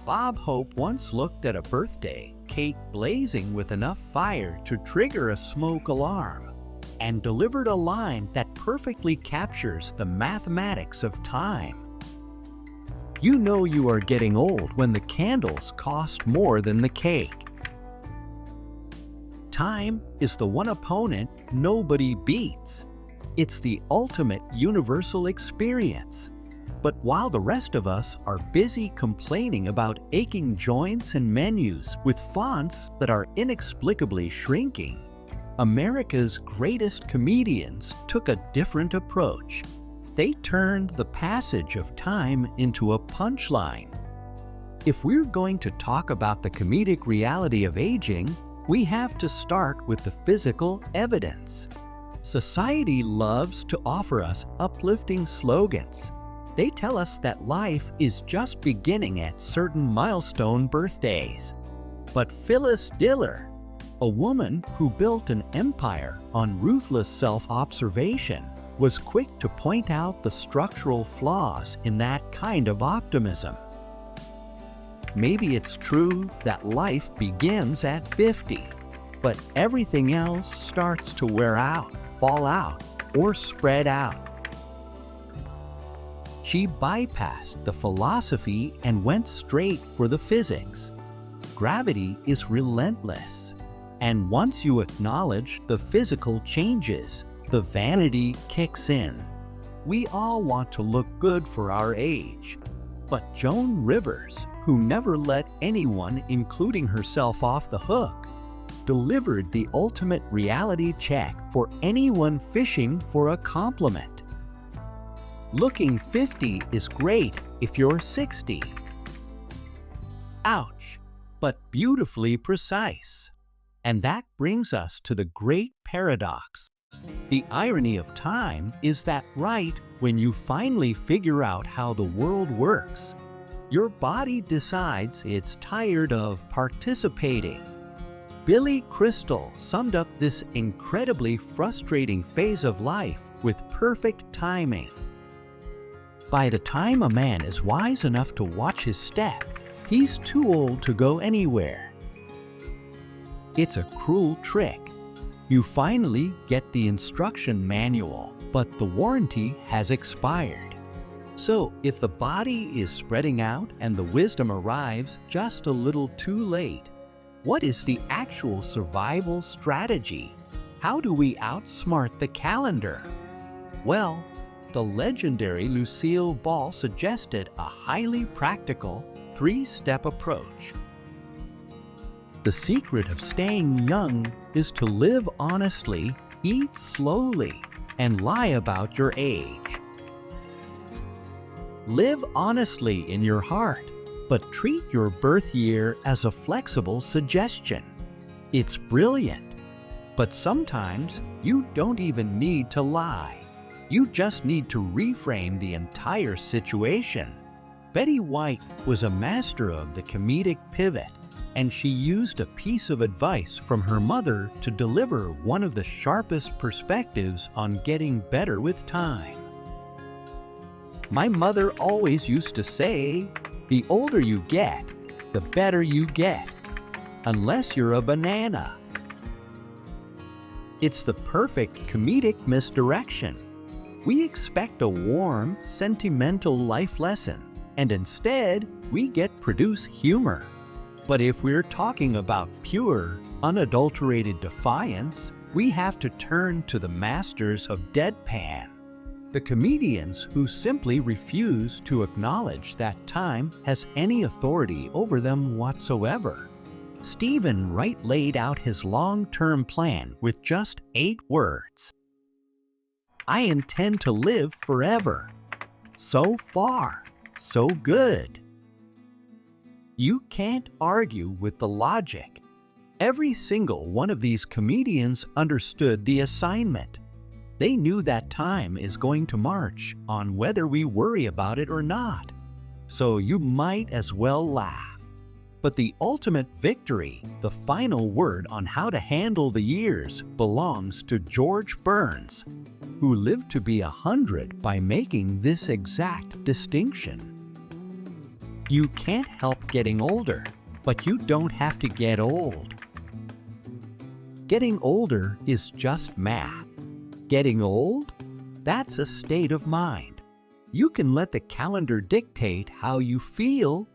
Bob Hope once looked at a birthday cake blazing with enough fire to trigger a smoke alarm and delivered a line that perfectly captures the mathematics of time. You know you are getting old when the candles cost more than the cake. Time is the one opponent nobody beats. It's the ultimate universal experience. But while the rest of us are busy complaining about aching joints and menus with fonts that are inexplicably shrinking, America's greatest comedians took a different approach. They turned the passage of time into a punchline. If we're going to talk about the comedic reality of aging, we have to start with the physical evidence. Society loves to offer us uplifting slogans. They tell us that life is just beginning at certain milestone birthdays. But Phyllis Diller, a woman who built an empire on ruthless self-observation, was quick to point out the structural flaws in that kind of optimism. Maybe it's true that life begins at 50, but everything else starts to wear out, fall out, or spread out. She bypassed the philosophy and went straight for the physics. Gravity is relentless, and once you acknowledge the physical changes, the vanity kicks in. We all want to look good for our age, but Joan Rivers, who never let anyone, including herself, off the hook, delivered the ultimate reality check for anyone fishing for a compliment. Looking 50 is great if you're 60. Ouch, but beautifully precise. And that brings us to the great paradox. The irony of time is that right when you finally figure out how the world works, your body decides it's tired of participating. Billy Crystal summed up this incredibly frustrating phase of life with perfect timing. By the time a man is wise enough to watch his step, he's too old to go anywhere. It's a cruel trick. You finally get the instruction manual, but the warranty has expired. So, if the body is spreading out and the wisdom arrives just a little too late, what is the actual survival strategy? How do we outsmart the calendar? Well, the legendary Lucille Ball suggested a highly practical three-step approach. The secret of staying young is to live honestly, eat slowly, and lie about your age. Live honestly in your heart, but treat your birth year as a flexible suggestion. It's brilliant, but sometimes you don't even need to lie. You just need to reframe the entire situation. Betty White was a master of the comedic pivot, and she used a piece of advice from her mother to deliver one of the sharpest perspectives on getting better with time. My mother always used to say, the older you get, the better you get, unless you're a banana. It's the perfect comedic misdirection. We expect a warm, sentimental life lesson, and instead, we get produce humor. But if we're talking about pure, unadulterated defiance, we have to turn to the masters of deadpan. The comedians who simply refuse to acknowledge that time has any authority over them whatsoever. Stephen Wright laid out his long-term plan with just 8 words. I intend to live forever. So far, so good. You can't argue with the logic. Every single one of these comedians understood the assignment. They knew that time is going to march on whether we worry about it or not. So you might as well laugh. But the ultimate victory, the final word on how to handle the years, belongs to George Burns, who lived to be 100 by making this exact distinction. You can't help getting older, but you don't have to get old. Getting older is just math. Getting old? That's a state of mind. You can let the calendar dictate how you feel,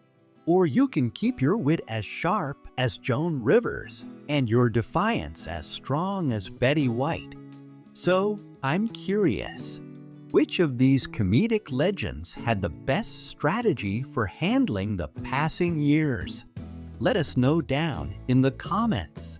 or you can keep your wit as sharp as Joan Rivers and your defiance as strong as Betty White. So, I'm curious, which of these comedic legends had the best strategy for handling the passing years? Let us know down in the comments.